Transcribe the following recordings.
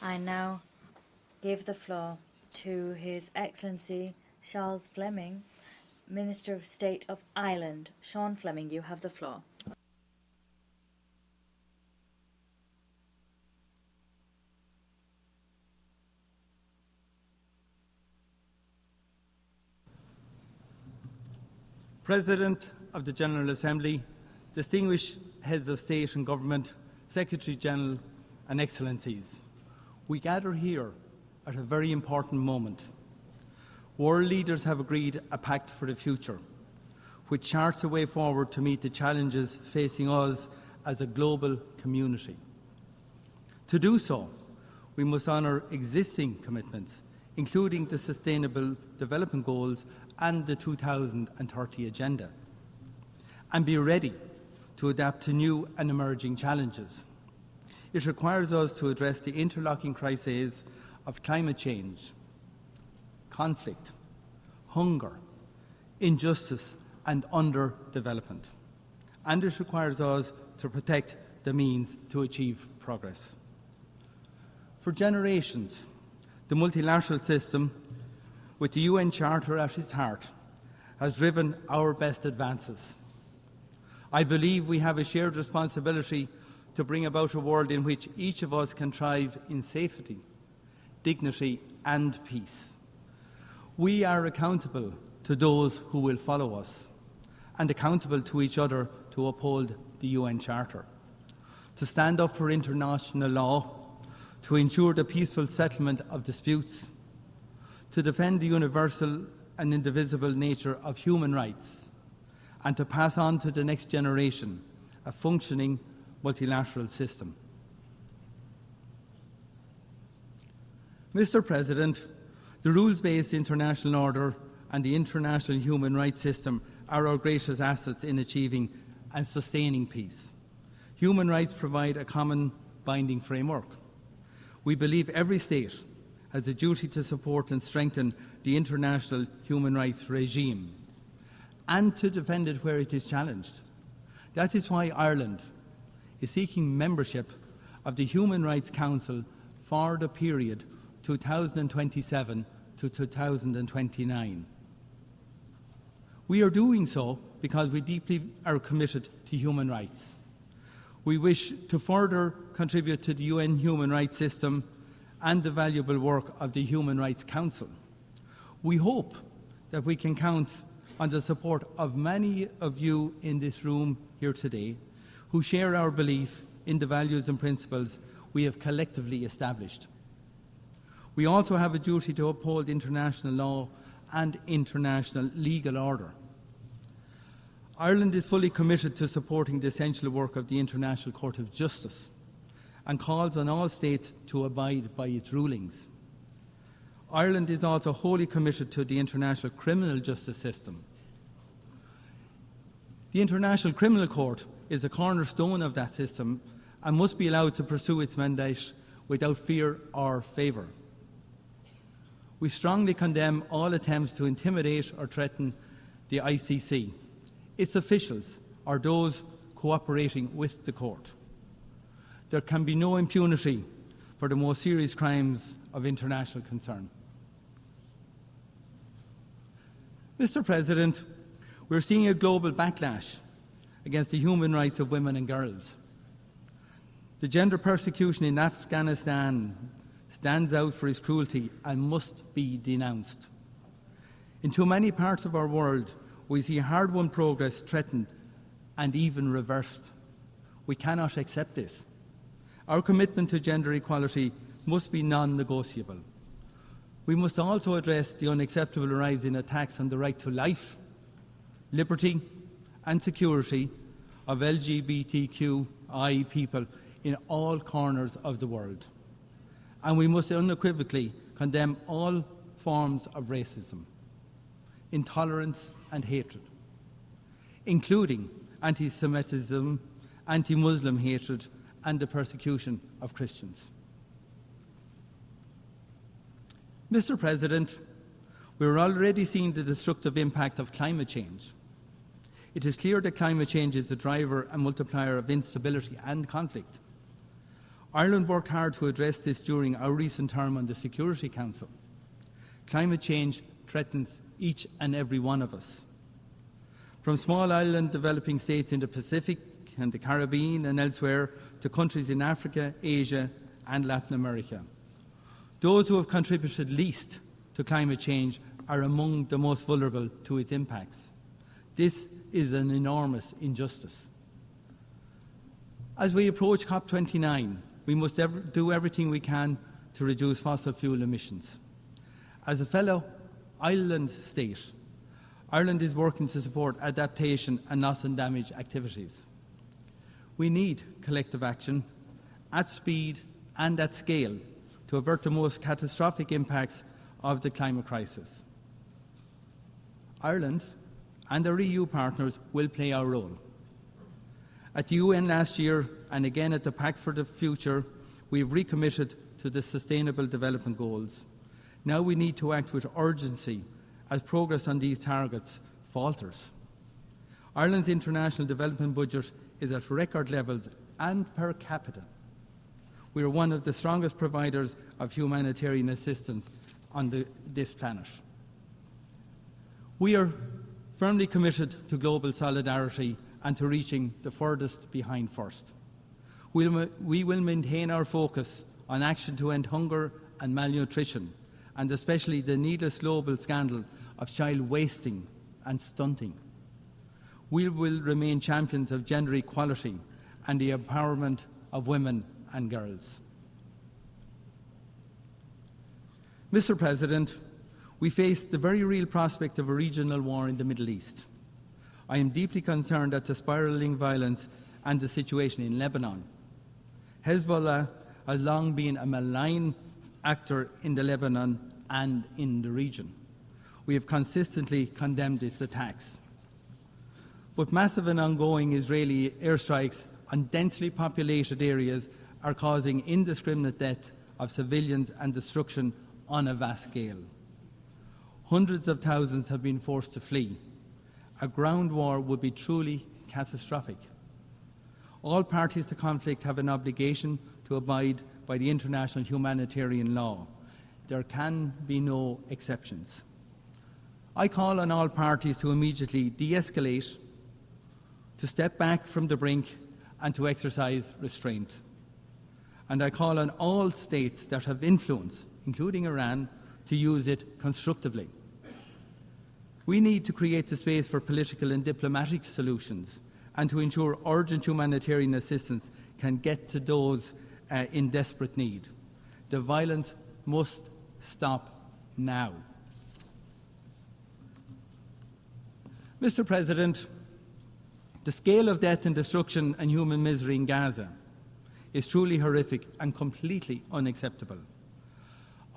I now give the floor to His Excellency Charles Fleming, Minister of State of Ireland. Sean Fleming, you have the floor. President of the General Assembly, distinguished heads of state and government, Secretary General and Excellencies, we gather here at a very important moment. World leaders have agreed a pact for the future, which charts a way forward to meet the challenges facing us as a global community. To do so, we must honour existing commitments, including the Sustainable Development Goals and the 2030 Agenda, and be ready to adapt to new and emerging challenges. It requires us to address the interlocking crises of climate change, conflict, hunger, injustice and underdevelopment. And it requires us to protect the means to achieve progress. For generations, the multilateral system, with the UN Charter at its heart, has driven our best advances. I believe we have a shared responsibility to bring about a world in which each of us can thrive in safety, dignity and peace. We are accountable to those who will follow us and accountable to each other to uphold the UN Charter, to stand up for international law, to ensure the peaceful settlement of disputes, to defend the universal and indivisible nature of human rights, and to pass on to the next generation a functioning multilateral system. Mr. President, the rules-based international order and the international human rights system are our greatest assets in achieving and sustaining peace. Human rights provide a common binding framework. We believe every state has a duty to support and strengthen the international human rights regime and to defend it where it is challenged. That is why Ireland is seeking membership of the Human Rights Council for the period 2027 to 2029. We are doing so because we deeply are committed to human rights. We wish to further contribute to the UN human rights system and the valuable work of the Human Rights Council. We hope that we can count on the support of many of you in this room here today who share our belief in the values and principles we have collectively established. We also have a duty to uphold international law and international legal order. Ireland is fully committed to supporting the essential work of the International Court of Justice and calls on all states to abide by its rulings. Ireland is also wholly committed to the international criminal justice system. The International Criminal Court is a cornerstone of that system and must be allowed to pursue its mandate without fear or favour. We strongly condemn all attempts to intimidate or threaten the ICC, its officials or those cooperating with the court. There can be no impunity for the most serious crimes of international concern. Mr. President, we're seeing a global backlash against the human rights of women and girls. The gender persecution in Afghanistan stands out for its cruelty and must be denounced. In too many parts of our world, we see hard-won progress threatened and even reversed. We cannot accept this. Our commitment to gender equality must be non-negotiable. We must also address the unacceptable rise in attacks on the right to life, liberty and security of LGBTQI people in all corners of the world. And we must unequivocally condemn all forms of racism, intolerance and hatred, including anti-Semitism, anti-Muslim hatred and the persecution of Christians. Mr. President, we are already seeing the destructive impact of climate change. It is clear that climate change is the driver and multiplier of instability and conflict. Ireland worked hard to address this during our recent term on the Security Council. Climate change threatens each and every one of us. From small island developing states in the Pacific and the Caribbean and elsewhere to countries in Africa, Asia and Latin America. Those who have contributed least to climate change are among the most vulnerable to its impacts. This is an enormous injustice. As we approach COP29, we must do everything we can to reduce fossil fuel emissions. As a fellow island state, Ireland is working to support adaptation and loss and damage activities. We need collective action at speed and at scale to avert the most catastrophic impacts of the climate crisis. Ireland and our EU partners will play our role. At the UN last year and again at the Pact for the Future, we have recommitted to the Sustainable Development Goals. Now we need to act with urgency as progress on these targets falters. Ireland's international development budget is at record levels and per capita. We are one of the strongest providers of humanitarian assistance on this planet. We are firmly committed to global solidarity and to reaching the furthest behind first. We will maintain our focus on action to end hunger and malnutrition, and especially the needless global scandal of child wasting and stunting. We will remain champions of gender equality and the empowerment of women and girls. Mr. President, we face the very real prospect of a regional war in the Middle East. I am deeply concerned at the spiralling violence and the situation in Lebanon. Hezbollah has long been a malign actor in Lebanon and in the region. We have consistently condemned its attacks. But massive and ongoing Israeli airstrikes on densely populated areas are causing indiscriminate death of civilians and destruction on a vast scale. Hundreds of thousands have been forced to flee. A ground war would be truly catastrophic. All parties to conflict have an obligation to abide by the international humanitarian law. There can be no exceptions. I call on all parties to immediately de-escalate, to step back from the brink and to exercise restraint. And I call on all states that have influence, including Iran, to use it constructively. We need to create the space for political and diplomatic solutions and to ensure urgent humanitarian assistance can get to those in desperate need. The violence must stop now. Mr. President, the scale of death and destruction and human misery in Gaza is truly horrific and completely unacceptable.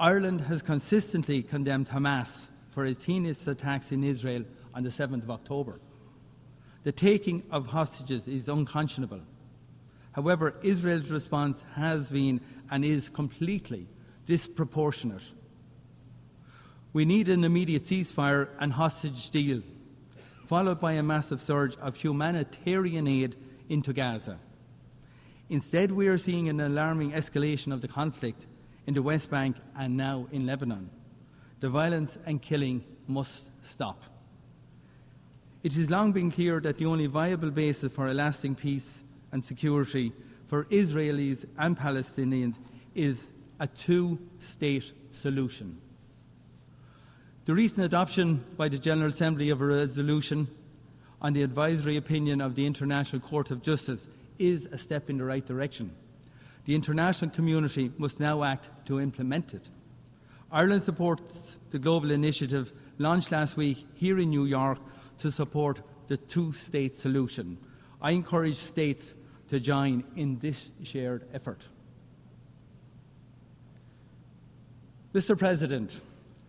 Ireland has consistently condemned Hamas for its heinous attacks in Israel on the 7th of October. The taking of hostages is unconscionable. However, Israel's response has been and is completely disproportionate. We need an immediate ceasefire and hostage deal, followed by a massive surge of humanitarian aid into Gaza. Instead, we are seeing an alarming escalation of the conflict in the West Bank and now in Lebanon. The violence and killing must stop. It has long been clear that the only viable basis for a lasting peace and security for Israelis and Palestinians is a two-state solution. The recent adoption by the General Assembly of a resolution on the advisory opinion of the International Court of Justice is a step in the right direction. The international community must now act to implement it. Ireland supports the global initiative launched last week here in New York to support the two-state solution. I encourage states to join in this shared effort. Mr. President,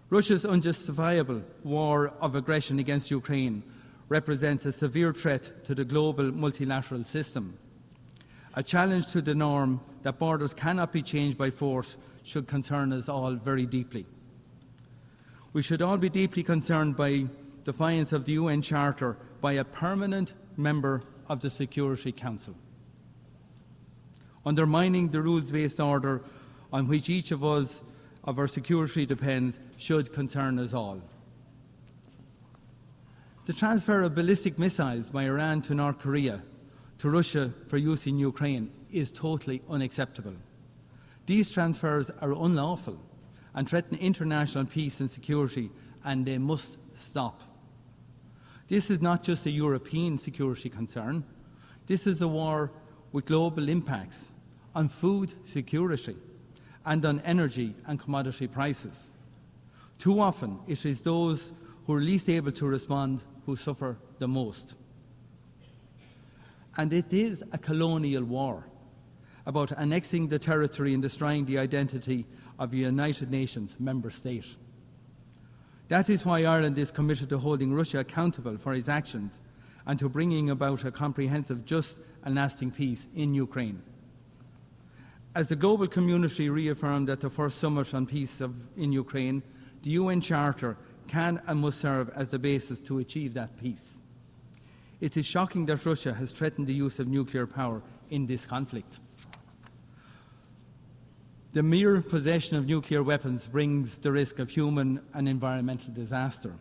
Russia's unjustifiable war of aggression against Ukraine represents a severe threat to the global multilateral system. A challenge to the norm that borders cannot be changed by force should concern us all very deeply. We should all be deeply concerned by defiance of the UN Charter by a permanent member of the Security Council. Undermining the rules-based order on which each of us, of our security depends, should concern us all. The transfer of ballistic missiles by Iran to North Korea to Russia for use in Ukraine is totally unacceptable. These transfers are unlawful and threaten international peace and security, and they must stop. This is not just a European security concern. This is a war with global impacts on food security and on energy and commodity prices. Too often, it is those who are least able to respond who suffer the most. And it is a colonial war about annexing the territory and destroying the identity of a United Nations member state. That is why Ireland is committed to holding Russia accountable for its actions and to bringing about a comprehensive, just and lasting peace in Ukraine. As the global community reaffirmed at the first summit on peace in Ukraine, the UN Charter can and must serve as the basis to achieve that peace. It is shocking that Russia has threatened the use of nuclear power in this conflict. The mere possession of nuclear weapons brings the risk of human and environmental disaster.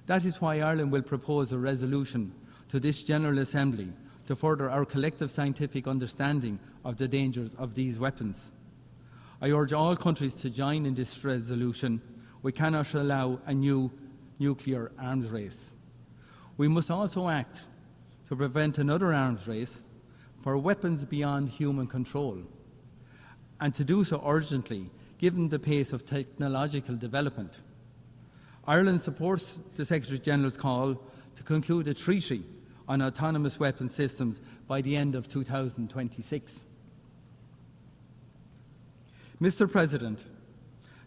That is why Ireland will propose a resolution to this General Assembly to further our collective scientific understanding of the dangers of these weapons. I urge all countries to join in this resolution. We cannot allow a new nuclear arms race. We must also act to prevent another arms race for weapons beyond human control, and to do so urgently, given the pace of technological development. Ireland supports the Secretary-General's call to conclude a treaty on autonomous weapon systems by the end of 2026. Mr. President,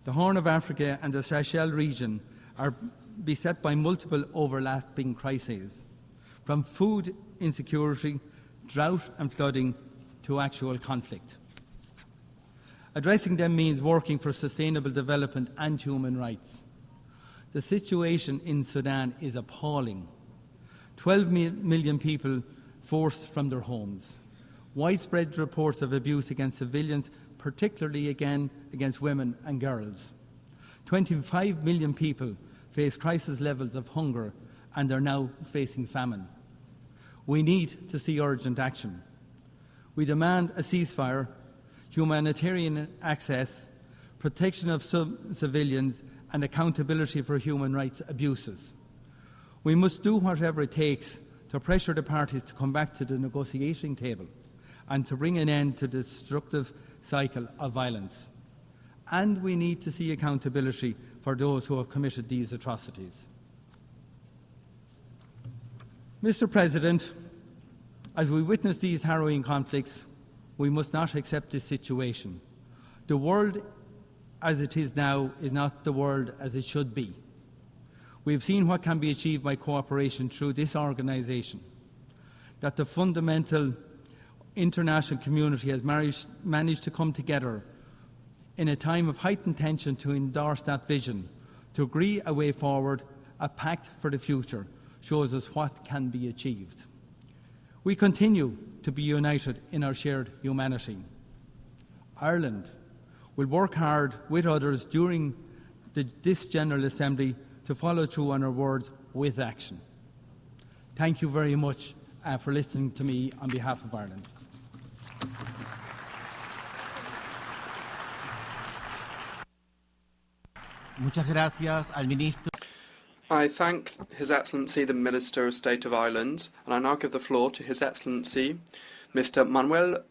the Horn of Africa and the Seychelles region are beset by multiple overlapping crises, from food insecurity, drought and flooding to actual conflict. Addressing them means working for sustainable development and human rights. The situation in Sudan is appalling. 12 million people forced from their homes. Widespread reports of abuse against civilians, particularly again against women and girls. 25 million people face crisis levels of hunger and are now facing famine. We need to see urgent action. We demand a ceasefire, humanitarian access, protection of civilians, and accountability for human rights abuses. We must do whatever it takes to pressure the parties to come back to the negotiating table and to bring an end to the destructive cycle of violence. And we need to see accountability for those who have committed these atrocities. Mr. President, as we witness these harrowing conflicts, we must not accept this situation. The world as it is now is not the world as it should be. We have seen what can be achieved by cooperation through this organisation, that the fundamental international community has managed to come together in a time of heightened tension to endorse that vision, to agree a way forward, a pact for the future, shows us what can be achieved. We continue to be united in our shared humanity. Ireland will work hard with others during this General Assembly to follow through on our words with action. Thank you very much for listening to me on behalf of Ireland. Muchas gracias al ministro. I thank His Excellency the Minister of State of Ireland, and I now give the floor to His Excellency Mr. Manuel